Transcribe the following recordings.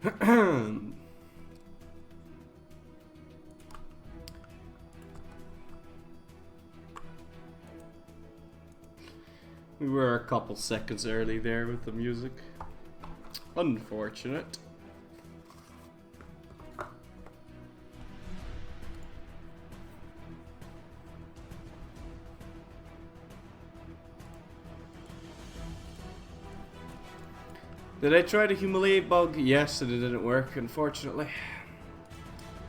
We were a couple seconds early there with the music. Unfortunate. Did I try to humiliate bug? Yes, and it didn't work, unfortunately.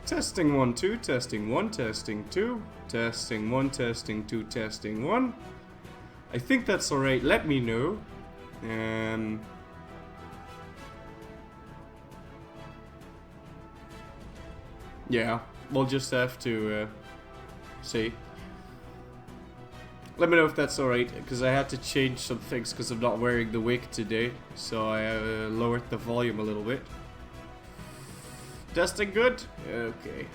Testing 1, 2, testing 1, testing 2, testing 1, testing 2, testing 1. I think that's alright, let me know. Yeah, we'll just have to see. Let me know if that's alright, because I had to change some things because I'm not wearing the wig today. So I lowered the volume a little bit. Testing good? Okay.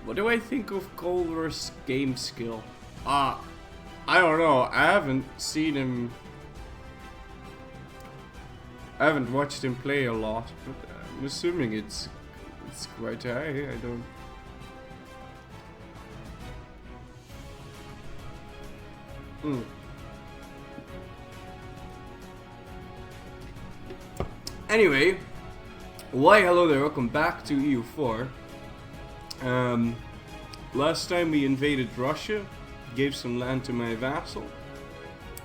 What do I think of Culver's game skill? I don't know. I haven't seen him. I haven't watched him play a lot, but I'm assuming it's quite high. I don't. Anyway, why hello there, welcome back to EU4. Last time we invaded Russia, gave some land to my vassal,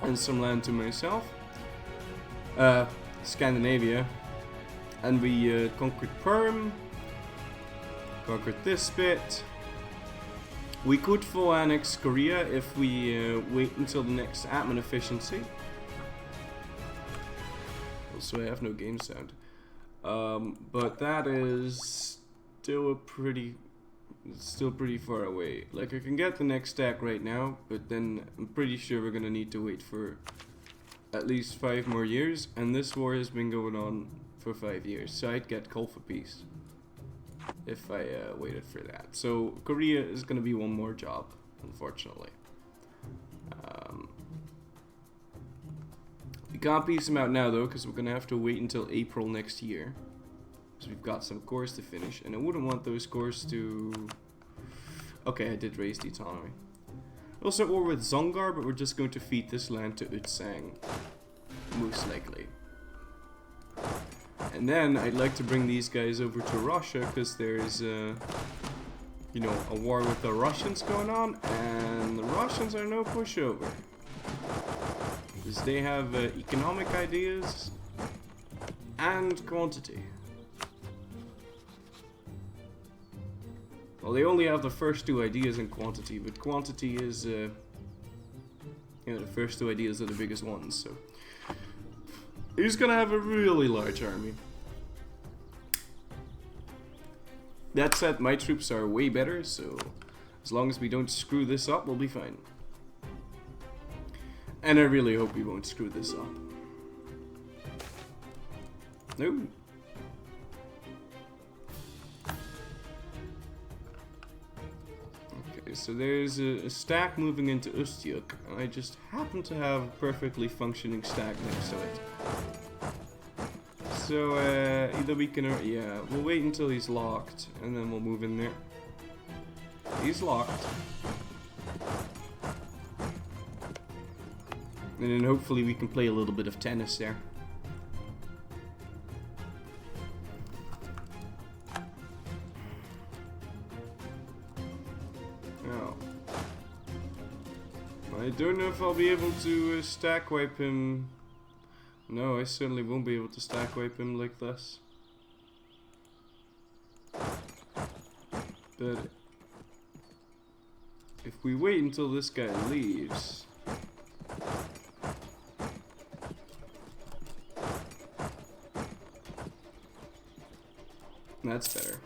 and some land to myself. Scandinavia. And we conquered Perm, conquered this bit. We could full annex Korea if we wait until the next admin efficiency. Also, I have no game sound. But that is still pretty far away. Like, I can get the next stack right now, but then I'm pretty sure we're gonna need to wait for at least 5 more years, and this war has been going on for 5 years, so I'd get coal for peace if I waited for that. So Korea is gonna be one more job, unfortunately. We can't piece them out now though, because we're gonna have to wait until April next year. So we've got some cores to finish, and I wouldn't want those cores to... Okay, I did raise the autonomy. Also at war with Zongar, but we're just going to feed this land to Utsang. Most likely. And then I'd like to bring these guys over to Russia, because there's you know, a war with the Russians going on, and the Russians are no pushover. Because they have economic ideas and quantity. Well, they only have the first 2 ideas in quantity, but quantity is, you know, the first 2 ideas are the biggest ones, so. He's gonna have a really large army. That said, my troops are way better, so as long as we don't screw this up, we'll be fine. And I really hope we won't screw this up. No. So there's a stack moving into Ustyuk, and I just happen to have a perfectly functioning stack next to it. So either we can, yeah, we'll wait until he's locked, and then we'll move in there. He's locked. And then hopefully we can play a little bit of tennis there. I don't know if I'll be able to stack wipe him. No, I certainly won't be able to stack wipe him like this. But if we wait until this guy leaves, that's better.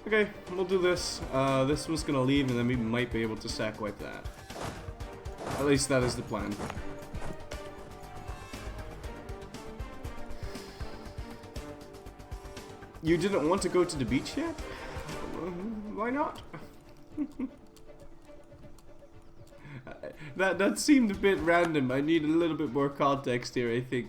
Okay, we'll do this. This one's gonna leave, and then we might be able to stack wipe that. At least that is the plan. You didn't want to go to the beach yet? Why not? That seemed a bit random. I need a little bit more context here, I think.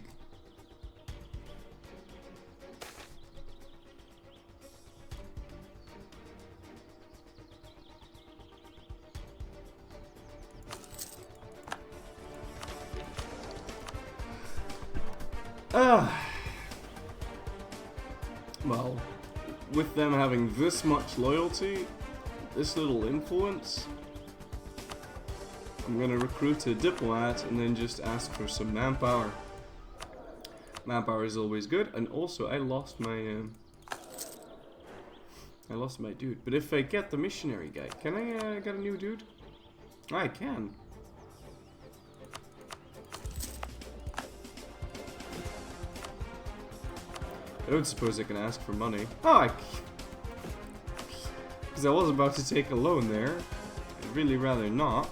Well, with them having this much loyalty, this little influence, I'm gonna recruit a diplomat and then just ask for some manpower. Manpower is always good, and also I lost my dude. But if I get the missionary guy, can I get a new dude? I can. I don't suppose I can ask for money. Oh, because I was about to take a loan there. I'd really rather not.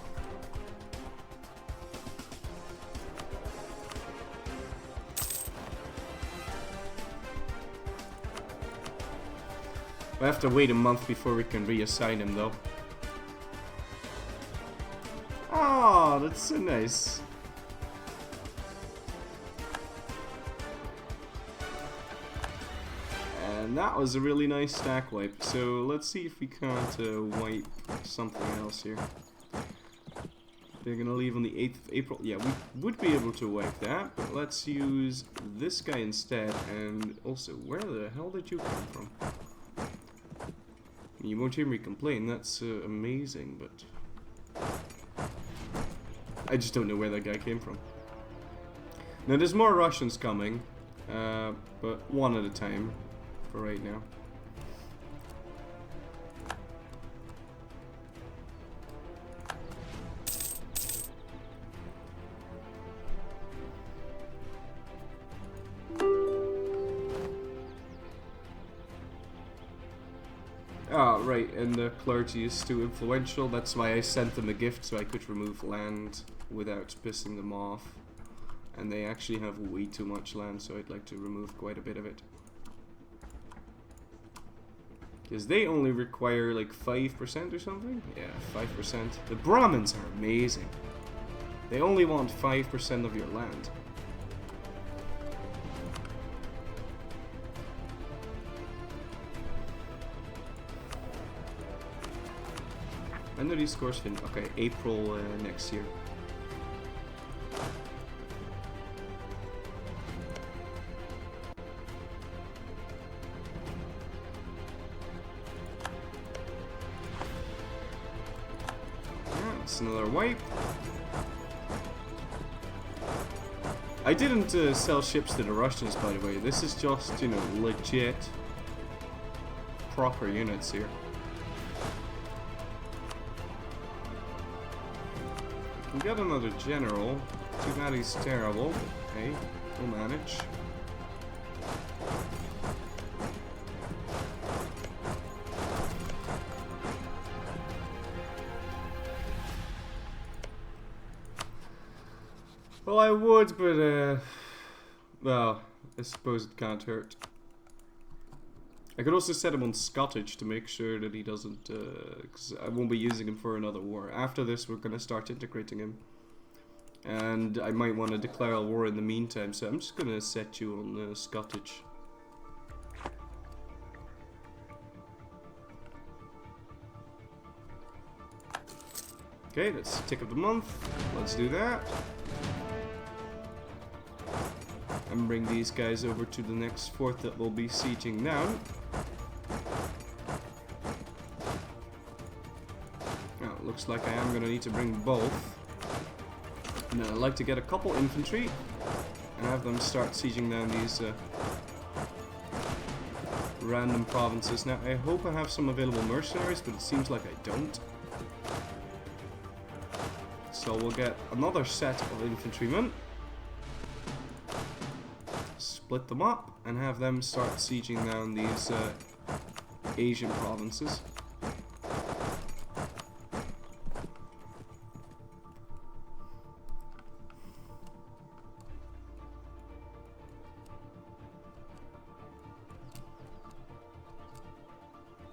I have to wait a month before we can reassign him, though. Oh, that's so nice. And that was a really nice stack wipe. So let's see if we can't wipe something else here. They're gonna leave on the 8th of April. Yeah, we would be able to wipe that, but let's use this guy instead. And also, where the hell did you come from? You won't hear me complain, that's amazing, but I just don't know where that guy came from. Now there's more Russians coming, but one at a time for right now. Ah, right, and the clergy is too influential. That's why I sent them a gift so I could remove land without pissing them off. And they actually have way too much land, so I'd like to remove quite a bit of it. Because they only require like 5% or something? Yeah, 5%. The Brahmins are amazing. They only want 5% of your land. When do these scores finish? Okay, April next year. Yeah, it's another wipe. I didn't sell ships to the Russians, by the way. This is just, you know, legit, proper units here. We got another general. Too bad he's terrible, but hey, we'll manage. Well, I would, but well, I suppose it can't hurt. I could also set him on Scottish to make sure that he doesn't, because I won't be using him for another war. After this, we're going to start integrating him. And I might want to declare a war in the meantime, so I'm just going to set you on Scottish. Okay, that's tick of the month. Let's do that. And bring these guys over to the next fort that we'll be sieging now. Oh, looks like I am going to need to bring both. And then I'd like to get a couple infantry and have them start sieging down these random provinces. Now, I hope I have some available mercenaries, but it seems like I don't. So we'll get another set of infantrymen. Split them up and have them start sieging down these Asian provinces.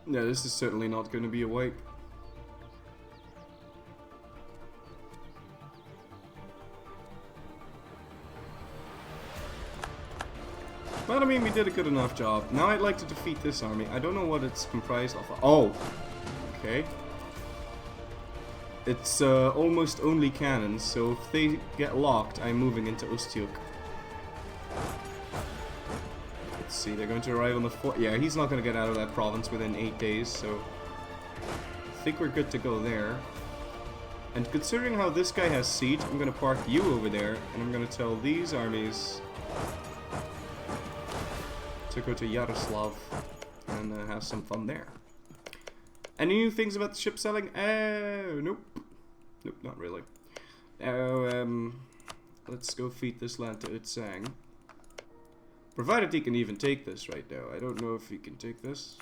No, this is certainly not going to be a wipe. But I mean, we did a good enough job. Now I'd like to defeat this army. I don't know what it's comprised of. Oh! Okay. It's almost only cannons, so if they get locked, I'm moving into Ostiuk. Let's see, they're going to arrive on the 4th. Yeah, he's not going to get out of that province within 8 days, so I think we're good to go there. And considering how this guy has siege, I'm going to park you over there, and I'm going to tell these armies to go to Yaroslav and have some fun there. Any new things about the ship selling? Nope. Nope, not really. Let's go feed this land to Utsang. Provided he can even take this right now. I don't know if he can take this.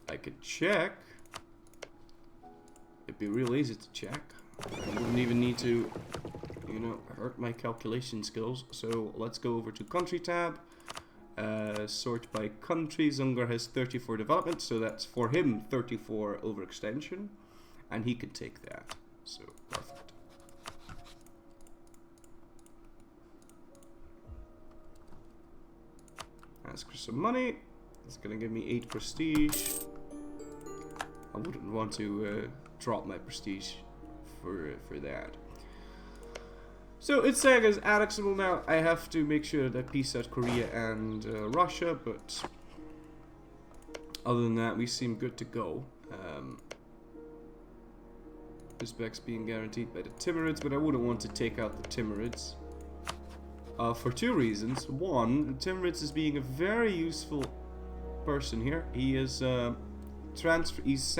I could check. It'd be real easy to check. I wouldn't even need to, you know, hurt my calculation skills. So let's go over to country tab. Sort by country. Zungar has 34 development, so that's for him 34 overextension. And he can take that. So, perfect. Ask for some money. It's gonna give me 8 prestige. I wouldn't want to drop my prestige for that. So Utsang is annexable now. I have to make sure that I peace out Korea and Russia, but other than that, we seem good to go. Respects being guaranteed by the Timurids, but I wouldn't want to take out the Timurids. For 2 reasons. One, the Timurids is being a very useful person here. He is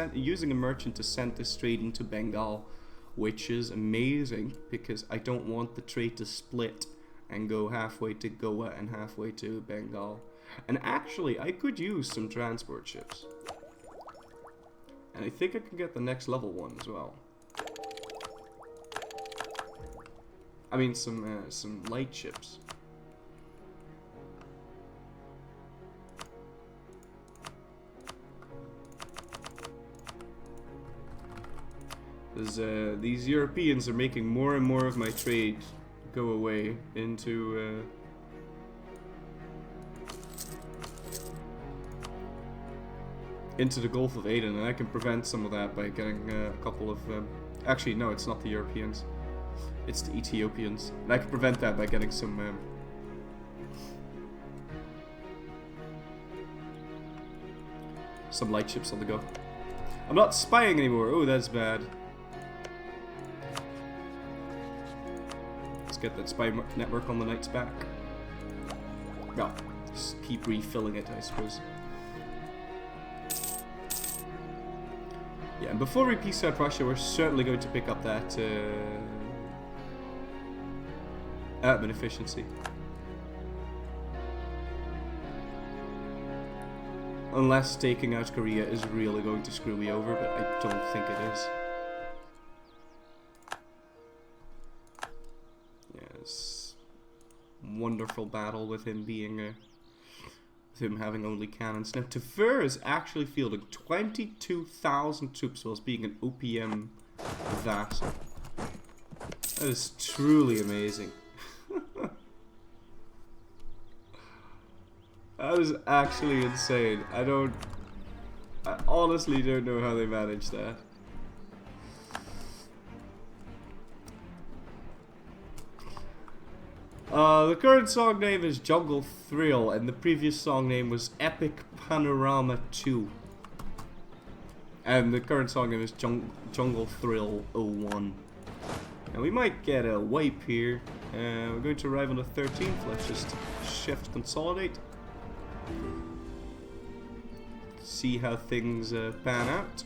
using a merchant to send this trade into Bengal, which is amazing because I don't want the trade to split and go halfway to Goa and halfway to Bengal. And actually, I could use some transport ships. And I think I can get the next level one as well. I mean, some light ships. These Europeans are making more and more of my trade go away into the Gulf of Aden, and I can prevent some of that by getting a couple of... actually, no, it's not the Europeans. It's the Ethiopians. And I can prevent that by getting some light ships on the go. I'm not spying anymore. Oh, that's bad. Let's get that spy network on the Knights back. Well, just keep refilling it, I suppose. Yeah, and before we peace out Russia, we're certainly going to pick up that admin efficiency. Unless taking out Korea is really going to screw me over, but I don't think it is. Yes. Wonderful battle with him being with him having only cannons. Now Tver is actually fielding 22,000 troops whilst being an OPM vassal. That is truly amazing. That is actually insane. I honestly don't know how they managed that. The current song name is Jungle Thrill, and the previous song name was Epic Panorama 2. And the current song name is Jungle Thrill 01. Now we might get a wipe here. We're going to arrive on the 13th. Let's just shift consolidate. See how things pan out.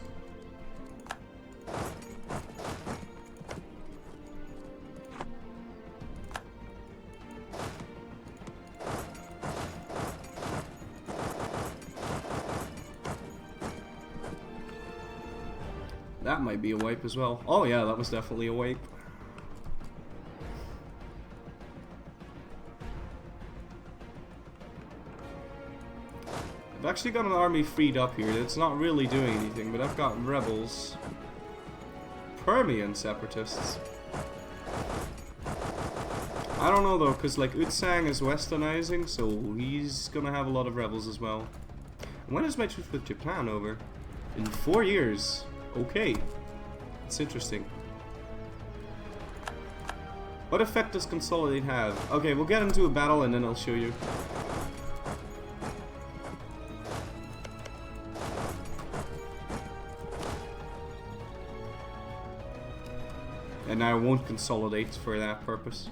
That might be a wipe as well. Oh yeah, that was definitely a wipe. I've actually got an army freed up here that's not really doing anything, but I've got rebels. Permian separatists. I don't know though, because like Utsang is westernizing, so he's gonna have a lot of rebels as well. And when is my truce with Japan over? In 4 years. Okay. It's interesting. What effect does Consolidate have? Okay, we'll get into a battle and then I'll show you. And I won't consolidate for that purpose.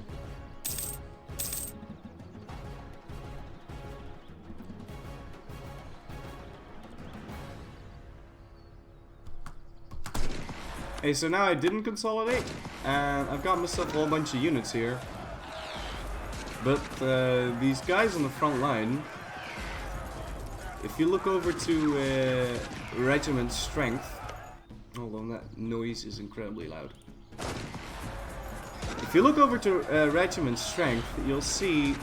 Hey, so now I didn't consolidate, and I've got myself a whole bunch of units here. But these guys on the front line, if you look over to regiment strength, hold on, that noise is incredibly loud. If you look over to regiment strength, you'll see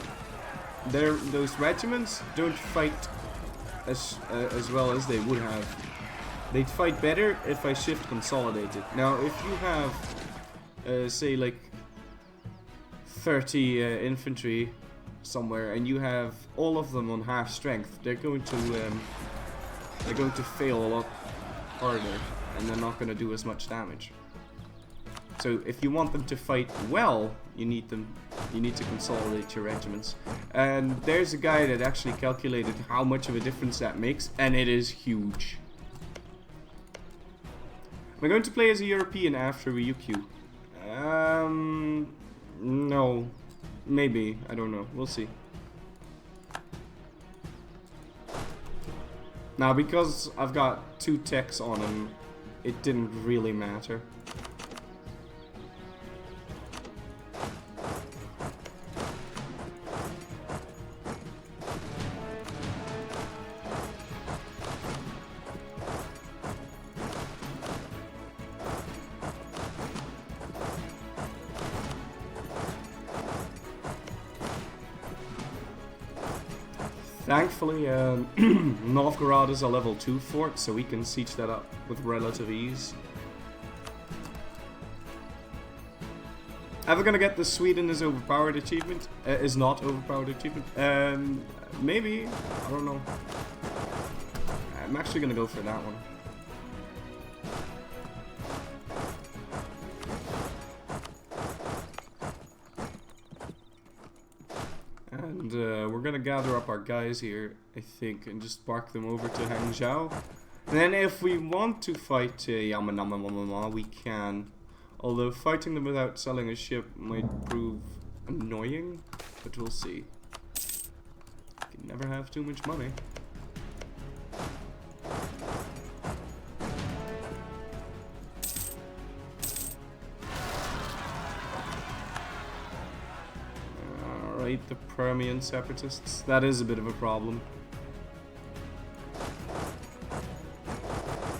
those regiments don't fight as well as they would have. They'd fight better if I shift consolidated. Now, if you have, say, like 30 infantry somewhere, and you have all of them on half strength, they're going to fail a lot harder, and they're not going to do as much damage. So, if you want them to fight well, you need to consolidate your regiments. And there's a guy that actually calculated how much of a difference that makes, and it is huge. Am I going to play as a European after Ryukyu? No. Maybe. I don't know. We'll see. Now, because I've got 2 techs on him, it didn't really matter. Thankfully, Novgorod is a level 2 fort, so we can siege that up with relative ease. Ever gonna get the Sweden is overpowered achievement? Is not overpowered achievement? Maybe. I don't know. I'm actually gonna go for that one. And we're gonna gather up our guys here, I think, and just bark them over to Hangzhou. And then if we want to fight Yamanama, we can. Although fighting them without selling a ship might prove annoying, but we'll see. You can never have too much money. The Permian separatists. That is a bit of a problem.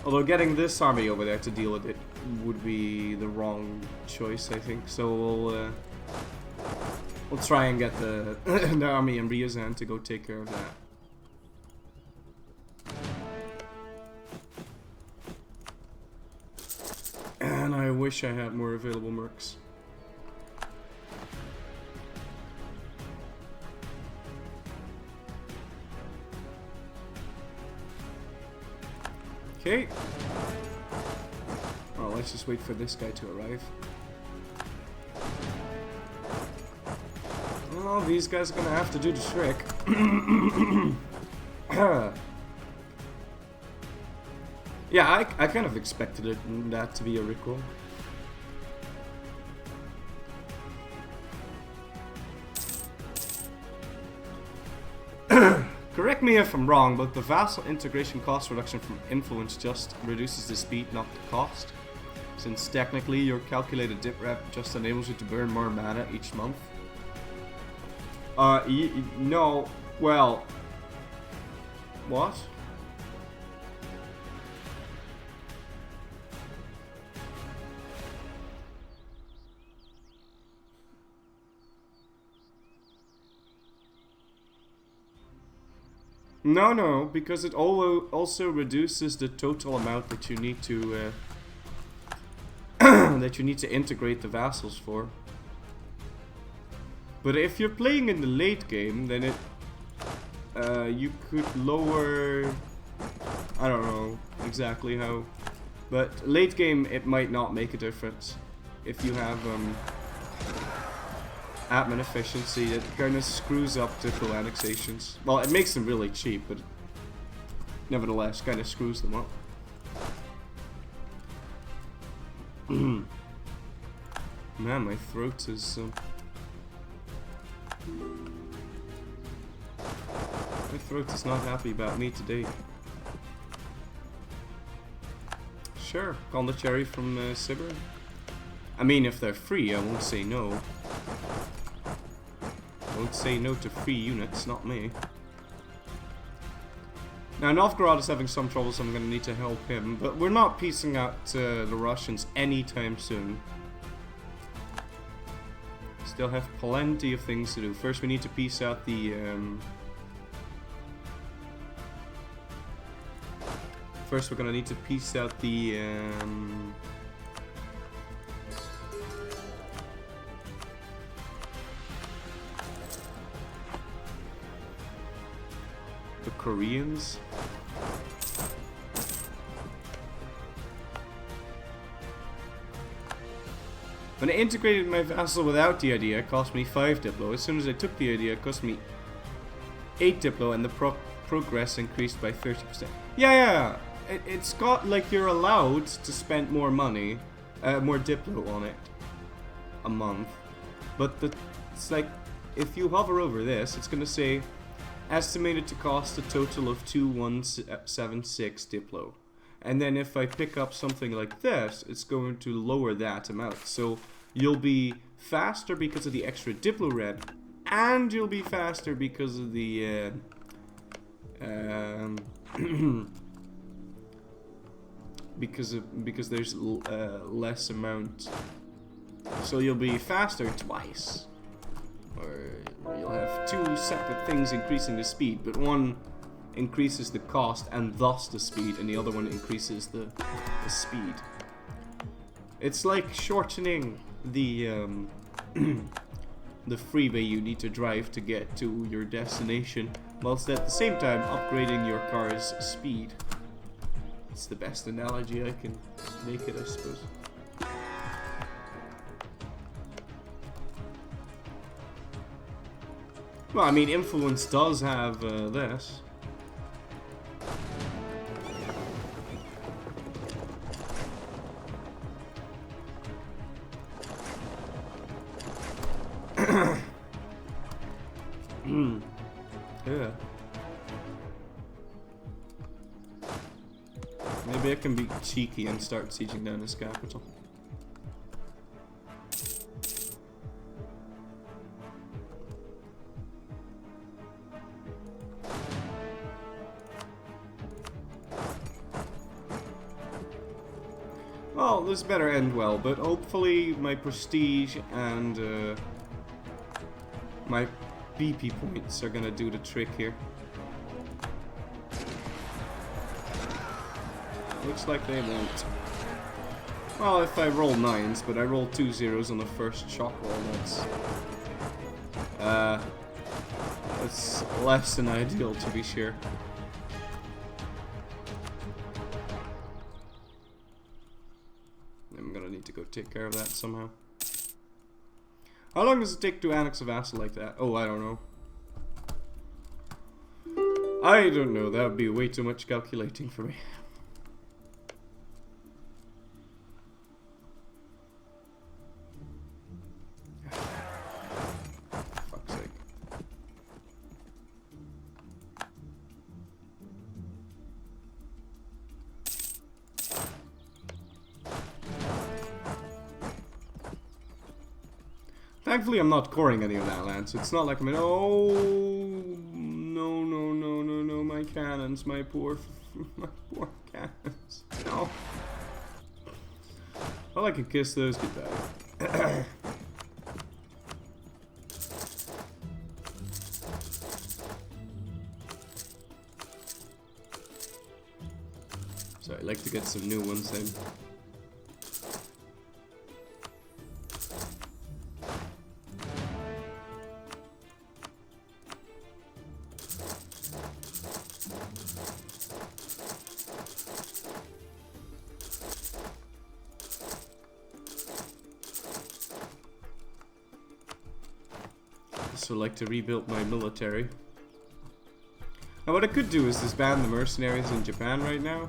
Although getting this army over there to deal with it would be the wrong choice, I think. So we'll try and get the, the army in Ryazan to go take care of that. And I wish I had more available mercs. Okay. Well, let's just wait for this guy to arrive. Well, these guys are gonna have to do the trick. Yeah, I kind of expected that to be a recall. Correct me if I'm wrong, but the vassal integration cost reduction from influence just reduces the speed, not the cost. Since technically your calculated dip rep just enables you to burn more mana each month. No, well... What? No, because it also reduces the total amount that you need to that you need to integrate the vassals for. But if you're playing in the late game, then it you could lower. I don't know exactly how, but late game it might not make a difference if you have admin efficiency. It kind of screws up diplo annexations. Well, it makes them really cheap, but nevertheless kind of screws them up. Man, my throat is not happy about me today. Sure, call the cherry from Sibir. I mean, if they're free, I won't say no. I won't say no to free units, not me. Now, Novgorod is having some trouble, so I'm going to need to help him. But we're not piecing out the Russians anytime soon. Still have plenty of things to do. First, we need to piece out the... First, we're going to need to piece out the... the Koreans. When I integrated my vassal without the idea, it cost me 5 diplo. As soon as I took the idea, it cost me 8 diplo, and the progress increased by 30%. Yeah. It's got like you're allowed to spend more money, more diplo on it a month. But it's like if you hover over this, it's gonna say estimated to cost a total of 2176 diplo. And then if I pick up something like this, it's going to lower that amount. So you'll be faster because of the extra diplo red, and you'll be faster because of the because there's less amount. So you'll be faster twice. Or you'll have 2 separate things increasing the speed, but one increases the cost and thus the speed, and the other one increases the speed. It's like shortening the the freeway you need to drive to get to your destination, whilst at the same time upgrading your car's speed. It's the best analogy I can make it, I suppose. Well, I mean, influence does have this. Yeah. Maybe I can be cheeky and start sieging down his capital. Well, this better end well, but hopefully my prestige and my BP points are gonna do the trick here. Looks like they won't. Well, if I roll 9s, but I roll 2 0s on the first shock roll, that's less than ideal, to be sure. I'm gonna need to go take care of that somehow. How long does it take to annex a vassal like that? Oh, I don't know. I don't know, that would be way too much calculating for me. Fuck's sake. Thankfully, I'm not coring any of that land, so it's not like I'm in. Oh, no, my cannons, my poor cannons. No. Well, I can kiss those goodbye. So I'd like to get some new ones in. also like to rebuild my military. Now what I could do is disband the mercenaries in Japan right now.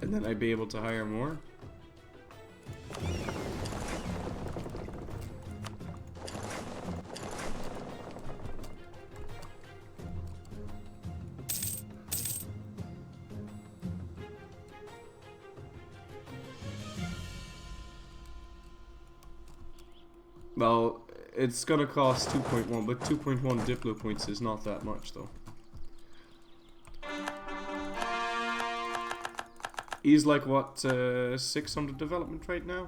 And then I'd be able to hire more. Well, it's gonna cost 2.1, but 2.1 Diplo points is not that much though. He's like, what, 600 development right now?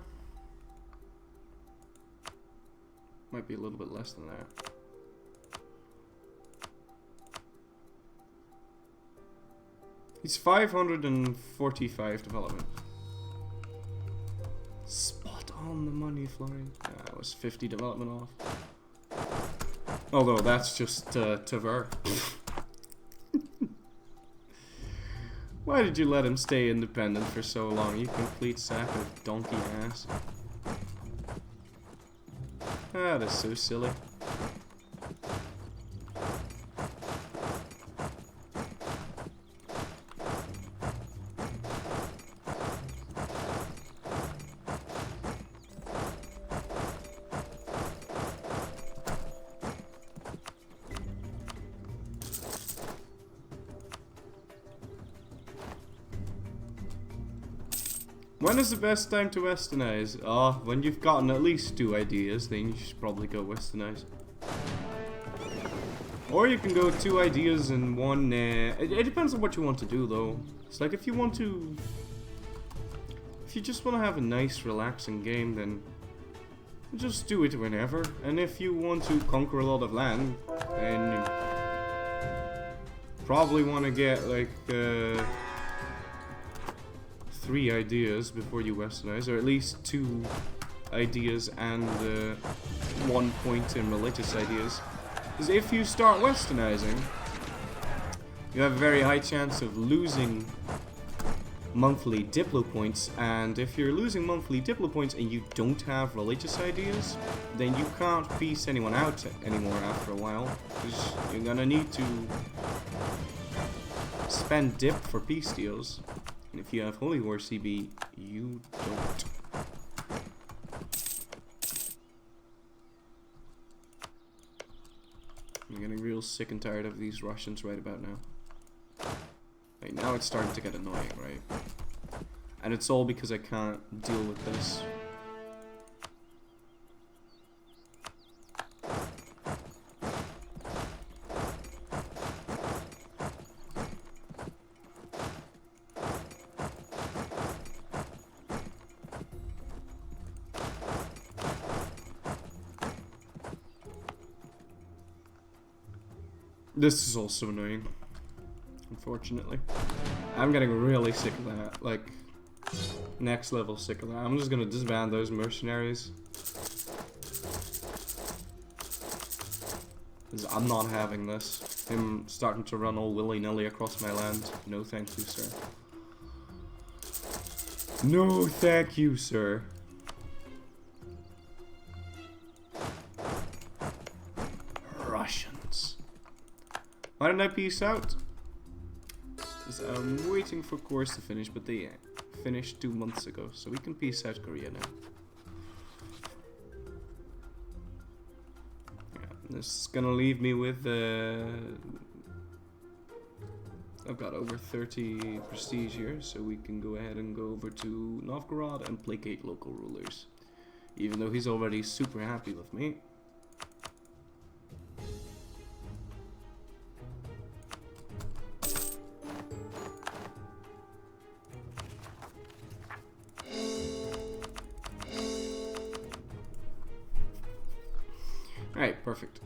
Might be a little bit less than that. He's 545 development. Spot on the money, Florry. That was 50 development off. Although that's just Taver. Why did you let him stay independent for so long, you complete sack of donkey ass? Ah, that's so silly. When is the best time to westernize? Oh, when you've gotten at least 2 ideas, then you should probably go westernize. Or you can go 2 ideas and 1, it depends on what you want to do though. It's like if you just want to have a nice relaxing game, then just do it whenever. And if you want to conquer a lot of land, then you probably want to get like 3 ideas before you westernize, or at least 2 ideas and 1 point in religious ideas. Because if you start westernizing, you have a very high chance of losing monthly Diplo points, and if you're losing monthly Diplo points and you don't have religious ideas, then you can't peace anyone out anymore after a while, because you're gonna need to spend dip for peace deals. And if you have Holy War CB, you don't. I'm getting real sick and tired of these Russians right about now. Like, now it's starting to get annoying, right? And it's all because I can't deal with this. This is also annoying, unfortunately. I'm getting really sick of that, like, next level sick of that. I'm just gonna disband those mercenaries. Because I'm not having this. Him starting to run all willy-nilly across my land. No thank you, sir. No thank you, sir. Russians. Why didn't I peace out? Because I'm waiting for course to finish, but they finished 2 months ago, so we can peace out Korea now. Yeah, this is gonna leave me with I've got over 30 prestige here, so we can go ahead and go over to Novgorod and placate local rulers. Even though he's already super happy with me. Alright, perfect.